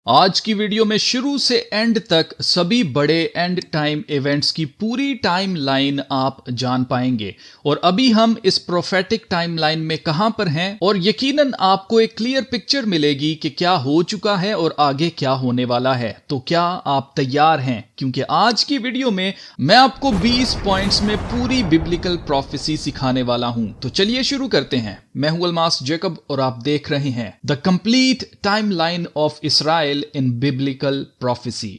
आज की वीडियो में शुरू से एंड तक सभी बड़े एंड टाइम इवेंट्स की पूरी टाइम लाइन आप जान पाएंगे। और अभी हम इस प्रोफेटिक टाइम लाइन में कहां पर हैं और यकीनन आपको एक क्लियर पिक्चर मिलेगी कि क्या हो चुका है और आगे क्या होने वाला है। तो क्या आप तैयार हैं? क्योंकि आज की वीडियो में मैं आपको 20 पॉइंट्स में पूरी बिब्लिकल प्रोफेसी सिखाने वाला हूं। तो चलिए शुरू करते हैं। मैं हूं अलमास जैकब और आप देख रहे हैं the complete time line of Israel in biblical prophecy.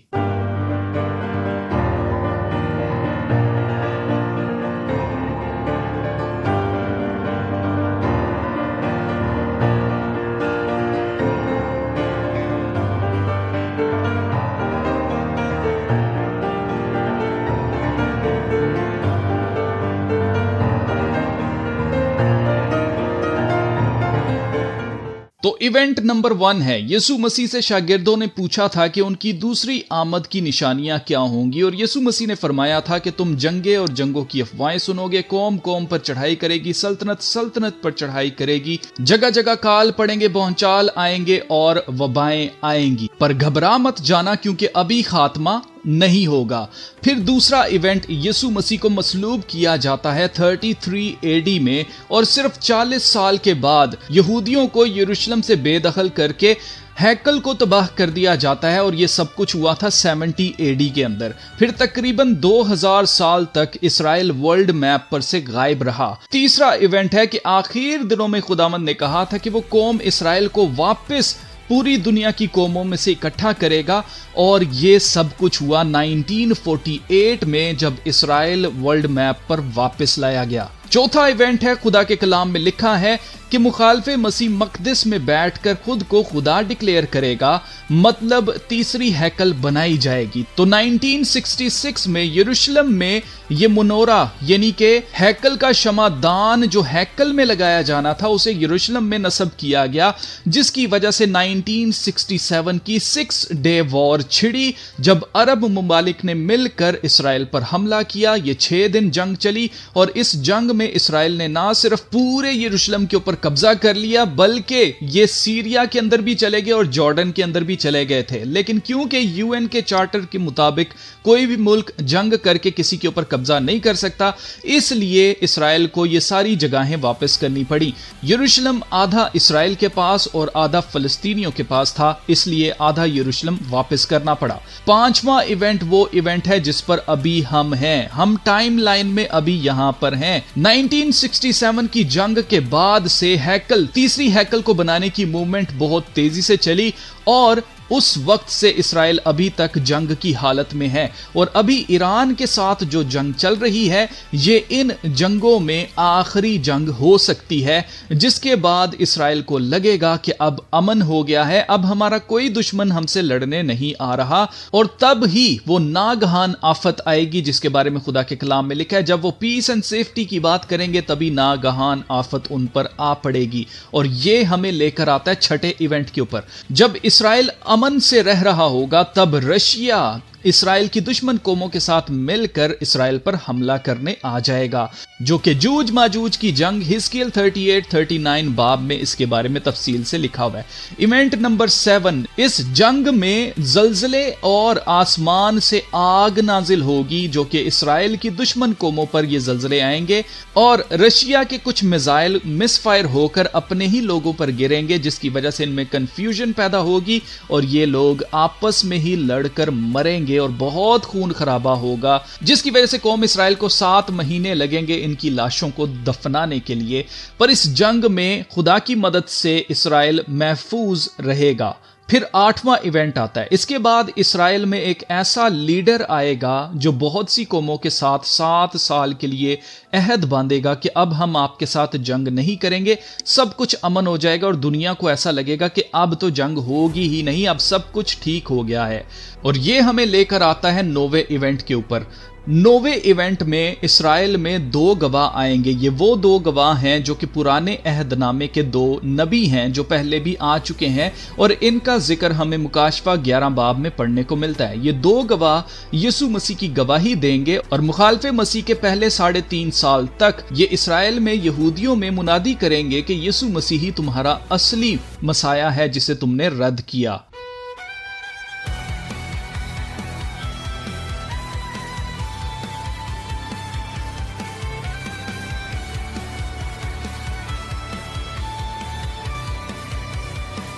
तो इवेंट नंबर 1 है, यीशु मसीह से शागिर्दों ने पूछा था कि उनकी दूसरी आमद की निशानियां क्या होंगी और यीशु मसीह ने फरमाया था कि तुम जंगे और जंगों की अफवाहें सुनोगे, कौम कौम पर चढ़ाई करेगी, सल्तनत सल्तनत पर चढ़ाई करेगी, जगह जगह काल पड़ेंगे, भौचाल आएंगे और वबाएं आएंगी, पर घबरा मत जाना क्योंकि अभी खात्मा नहीं होगा। फिर दूसरा इवेंट, यीशु मसीह को मसलूब किया जाता है 33 एडी में और सिर्फ 40 साल के बाद यहूदियों को यरूशलेम से बेदखल करके हैकल को तबाह कर दिया जाता है और यह सब कुछ हुआ था 70 एडी के अंदर। फिर तकरीबन 2000 साल तक इसराइल वर्ल्ड मैप पर से गायब रहा। तीसरा इवेंट है कि आखिर दिनों में खुदावंद ने कहा था कि वो कौम इसराइल को वापस पूरी दुनिया की कौमों में से इकट्ठा करेगा और ये सब कुछ हुआ 1948 में जब इसराइल वर्ल्ड मैप पर वापस लाया गया। चौथा इवेंट है, खुदा के कलाम में लिखा है कि मुखालफे मसीह मकदस में बैठकर खुद को खुदा डिक्लेयर करेगा, मतलब तीसरी हैकल बनाई जाएगी। तो 1966 में यरूशलेम में ये मुनोरा यानी कि हैकल का शमादान जो हैकल में लगाया जाना था उसे यरूशलेम में नस्ब किया गया, जिसकी वजह से 1967 की 6 डे वॉर छिड़ी जब अरब ममालिक ने मिलकर इसराइल पर हमला किया। ये 6 दिन जंग चली और इस जंग में इसराइल ने ना सिर्फ पूरे यरूशलेम के ऊपर कब्जा कर लिया बल्कि ये सीरिया के अंदर भी चले गए और जॉर्डन के अंदर भी चले गए थे। लेकिन क्योंकि यूएन के चार्टर के मुताबिक कोई भी मुल्क जंग करके किसी के ऊपर कब्जा नहीं कर सकता, इसलिए इसराइल को ये सारी जगहें वापस करनी पड़ी। यरूशलेम आधा इसराइल के पास और आधा फलस्तीनियों के पास था, इसलिए आधा यरूशलेम वापस करना पड़ा। पांचवा इवेंट वो इवेंट है जिस पर अभी हम हैं, हम टाइम लाइन में अभी यहां पर हैं। 1967 की जंग के बाद से हैकल, तीसरी हैकल को बनाने की मूवमेंट बहुत तेजी से चली और उस वक्त से इसराइल अभी तक जंग की हालत में है। और अभी ईरान के साथ जो जंग चल रही है ये इन जंगों में आखिरी जंग हो सकती है, जिसके बाद इसराइल को लगेगा कि अब अमन हो गया है, अब हमारा कोई दुश्मन हमसे लड़ने नहीं आ रहा, और तब ही वो नागहान आफत आएगी जिसके बारे में खुदा के कलाम में लिखा है, जब वो पीस एंड सेफ्टी की बात करेंगे तभी नागहान आफत उन पर आ पड़ेगी। और ये हमें लेकर आता है छठे इवेंट के ऊपर, जब इसराइल अमन से रह रहा होगा तब रशिया इसराइल की दुश्मन कौमों के साथ मिलकर इसराइल पर हमला करने आ जाएगा, जो कि जूज माजूज की जंग हिजकियेल 38-39 बाब में इसके बारे में तफसील से लिखा हुआ है। इवेंट नंबर 7, इस जंग में जलजले और आसमान से आग नाजिल होगी, जो कि इसराइल की दुश्मन कौमों पर ये जलजले आएंगे और रशिया के कुछ मिसाइल मिसफायर होकर अपने ही लोगों पर गिरेंगे, जिसकी वजह से इनमें कंफ्यूजन पैदा होगी और ये लोग आपस में ही लड़कर मरेंगे और बहुत खून खराबा होगा, जिसकी वजह से कौम इसराइल को 7 महीने लगेंगे इनकी लाशों को दफनाने के लिए। पर इस जंग में खुदा की मदद से इसराइल महफूज रहेगा। फिर 8वां इवेंट आता है। इसके बाद इसराइल में एक ऐसा लीडर आएगा जो बहुत सी कौमों के साथ 7 साल के लिए अहद बांधेगा कि अब हम आपके साथ जंग नहीं करेंगे, सब कुछ अमन हो जाएगा और दुनिया को ऐसा लगेगा कि अब तो जंग होगी ही नहीं, अब सब कुछ ठीक हो गया है। और ये हमें लेकर आता है 9वें इवेंट के ऊपर। 9वें इवेंट में इसराइल में 2 गवाह आएंगे। ये वो 2 गवाह हैं जो कि पुराने अहदनामे के 2 नबी हैं जो पहले भी आ चुके हैं और इनका जिक्र हमें मुकाशफा 11 बाब में पढ़ने को मिलता है। ये 2 गवाह यीशु मसीह की गवाही देंगे और मुखालफे मसीह के पहले 3.5 साल तक ये इसराइल में यहूदियों में मुनादी करेंगे कि यीशु मसीह ही तुम्हारा असली मसाया है जिसे तुमने रद्द किया।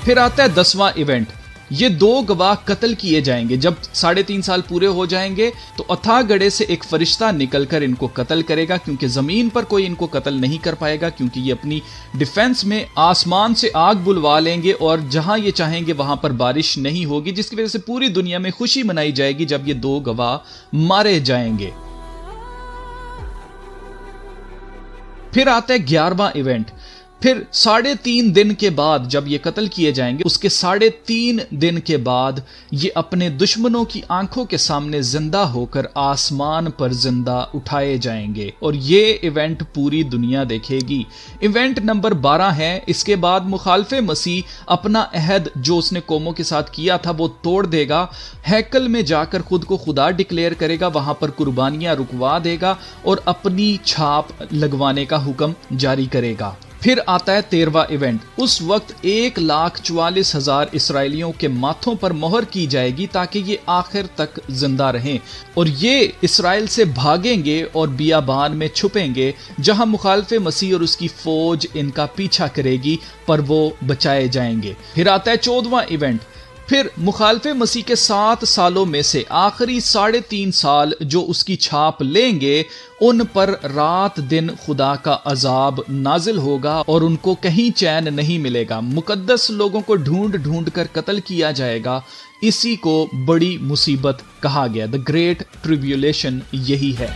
پھر آتا ہے 10واں ایونٹ، یہ 2 گواہ قتل کیے جائیں گے۔ جب 3.5 سال پورے ہو جائیں گے تو اتھا گڑھے سے ایک فرشتہ نکل کر ان کو قتل کرے گا، کیونکہ زمین پر کوئی ان کو قتل نہیں کر پائے گا، کیونکہ یہ اپنی ڈیفنس میں آسمان سے آگ بلوا لیں گے اور جہاں یہ چاہیں گے وہاں پر بارش نہیں ہوگی، جس کی وجہ سے پوری دنیا میں خوشی منائی جائے گی جب یہ 2 گواہ مارے جائیں گے۔ پھر آتا ہے 11واں ایونٹ، پھر 3.5 دن کے بعد جب یہ قتل کیے جائیں گے، اس کے 3.5 دن کے بعد یہ اپنے دشمنوں کی آنکھوں کے سامنے زندہ ہو کر آسمان پر زندہ اٹھائے جائیں گے، اور یہ ایونٹ پوری دنیا دیکھے گی۔ ایونٹ نمبر 12 ہے، اس کے بعد مخالف مسیح اپنا عہد جو اس نے قوموں کے ساتھ کیا تھا وہ توڑ دے گا، ہیکل میں جا کر خود کو خدا ڈکلیئر کرے گا، وہاں پر قربانیاں رکوا دے گا اور اپنی چھاپ لگوانے کا حکم جاری کرے گا۔ پھر آتا ہے 13واں ایونٹ، اس وقت 1,44,000 اسرائیلیوں کے ماتھوں پر مہر کی جائے گی تاکہ یہ آخر تک زندہ رہیں، اور یہ اسرائیل سے بھاگیں گے اور بیابان میں چھپیں گے جہاں مخالف مسیح اور اس کی فوج ان کا پیچھا کرے گی، پر وہ بچائے جائیں گے۔ پھر آتا ہے 14واں ایونٹ، پھر مخالف مسیح کے 7 سالوں میں سے آخری 3.5 سال جو اس کی چھاپ لیں گے، ان پر رات دن خدا کا عذاب نازل ہوگا اور ان کو کہیں چین نہیں ملے گا۔ مقدس لوگوں کو ڈھونڈ ڈھونڈ کر قتل کیا جائے گا، اسی کو بڑی مصیبت کہا گیا، دی گریٹ ٹریبیولیشن یہی ہے۔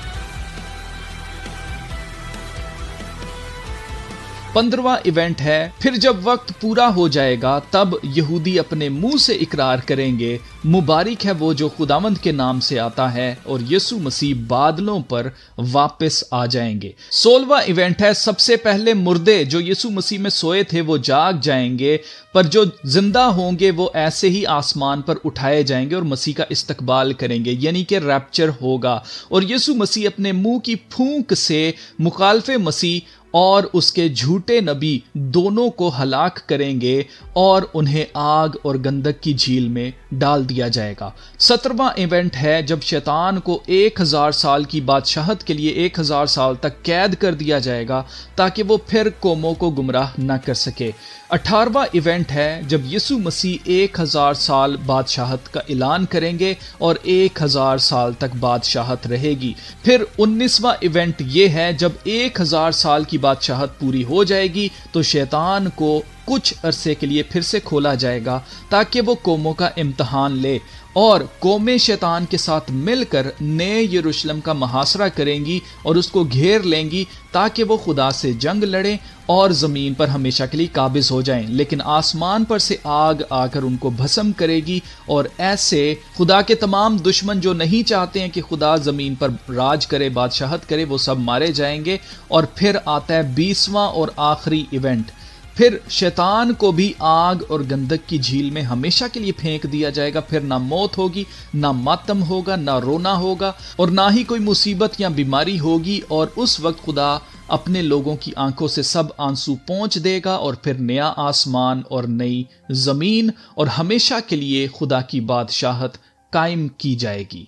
15واں ایونٹ ہے، پھر جب وقت پورا ہو جائے گا تب یہودی اپنے منہ سے اقرار کریں گے، مبارک ہے وہ جو خداوند کے نام سے آتا ہے، اور یسوع مسیح بادلوں پر واپس آ جائیں گے۔ 16واں ایونٹ ہے، سب سے پہلے مردے جو یسوع مسیح میں سوئے تھے وہ جاگ جائیں گے، پر جو زندہ ہوں گے وہ ایسے ہی آسمان پر اٹھائے جائیں گے اور مسیح کا استقبال کریں گے، یعنی کہ ریپچر ہوگا، اور یسوع مسیح اپنے منہ کی پھونک سے مخالف مسیح اور اس کے جھوٹے نبی دونوں کو ہلاک کریں گے اور انہیں آگ اور گندک کی جھیل میں ڈال دیا جائے گا۔ 17واں ایونٹ ہے جب شیطان کو 1000 سال کی بادشاہت کے لیے 1000 سال تک قید کر دیا جائے گا تاکہ وہ پھر قوموں کو گمراہ نہ کر سکے۔ 18واں ایونٹ ہے جب یسوع مسیح 1000 سال بادشاہت کا اعلان کریں گے اور 1000 سال تک بادشاہت رہے گی۔ پھر 19واں ایونٹ یہ ہے جب 1000 سال کی بادشاہت پوری ہو جائے گی تو شیطان کو کچھ عرصے کے لیے پھر سے کھولا جائے گا تاکہ وہ قوموں کا امتحان لے، اور قومیں شیطان کے ساتھ مل کر نئے یروشلم کا محاصرہ کریں گی اور اس کو گھیر لیں گی تاکہ وہ خدا سے جنگ لڑیں اور زمین پر ہمیشہ کے لیے قابض ہو جائیں، لیکن آسمان پر سے آگ آ کر ان کو بھسم کرے گی، اور ایسے خدا کے تمام دشمن جو نہیں چاہتے ہیں کہ خدا زمین پر راج کرے، بادشاہت کرے، وہ سب مارے جائیں گے۔ اور پھر آتا ہے 20واں اور آخری ایونٹ، پھر شیطان کو بھی آگ اور گندک کی جھیل میں ہمیشہ کے لیے پھینک دیا جائے گا، پھر نہ موت ہوگی، نہ ماتم ہوگا، نہ رونا ہوگا، اور نہ ہی کوئی مصیبت یا بیماری ہوگی، اور اس وقت خدا اپنے لوگوں کی آنکھوں سے سب آنسو پونچھ دے گا، اور پھر نیا آسمان اور نئی زمین اور ہمیشہ کے لیے خدا کی بادشاہت قائم کی جائے گی۔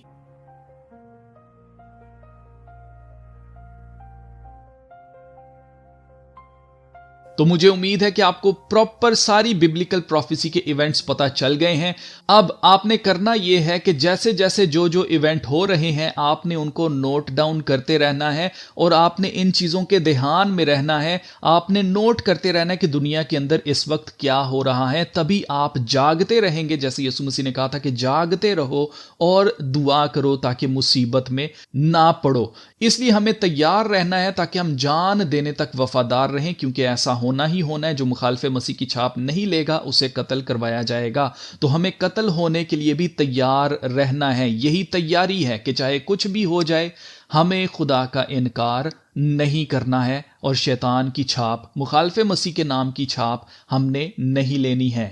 تو مجھے امید ہے کہ آپ کو پراپر ساری ببلیکل پروفیسی کے ایونٹس پتہ چل گئے ہیں۔ اب آپ نے کرنا یہ ہے کہ جیسے جیسے جو ایونٹ ہو رہے ہیں آپ نے ان کو نوٹ ڈاؤن کرتے رہنا ہے، اور آپ نے ان چیزوں کے دھیان میں رہنا ہے، آپ نے نوٹ کرتے رہنا ہے کہ دنیا کے اندر اس وقت کیا ہو رہا ہے، تبھی آپ جاگتے رہیں گے، جیسے یسوع مسیح نے کہا تھا کہ جاگتے رہو اور دعا کرو تاکہ مصیبت میں نہ پڑو۔ اس لیے ہمیں تیار رہنا ہے تاکہ ہم جان دینے تک وفادار رہیں، کیونکہ ایسا ہونا ہی ہونا ہے، جو مخالف مسیح کی چھاپ نہیں لے گا اسے قتل کروایا جائے گا۔ تو ہمیں قتل ہونے کے لیے بھی تیار رہنا ہے، یہی تیاری ہے کہ چاہے کچھ بھی ہو جائے ہمیں خدا کا انکار نہیں کرنا ہے، اور شیطان کی چھاپ، مخالف مسیح کے نام کی چھاپ ہم نے نہیں لینی ہے۔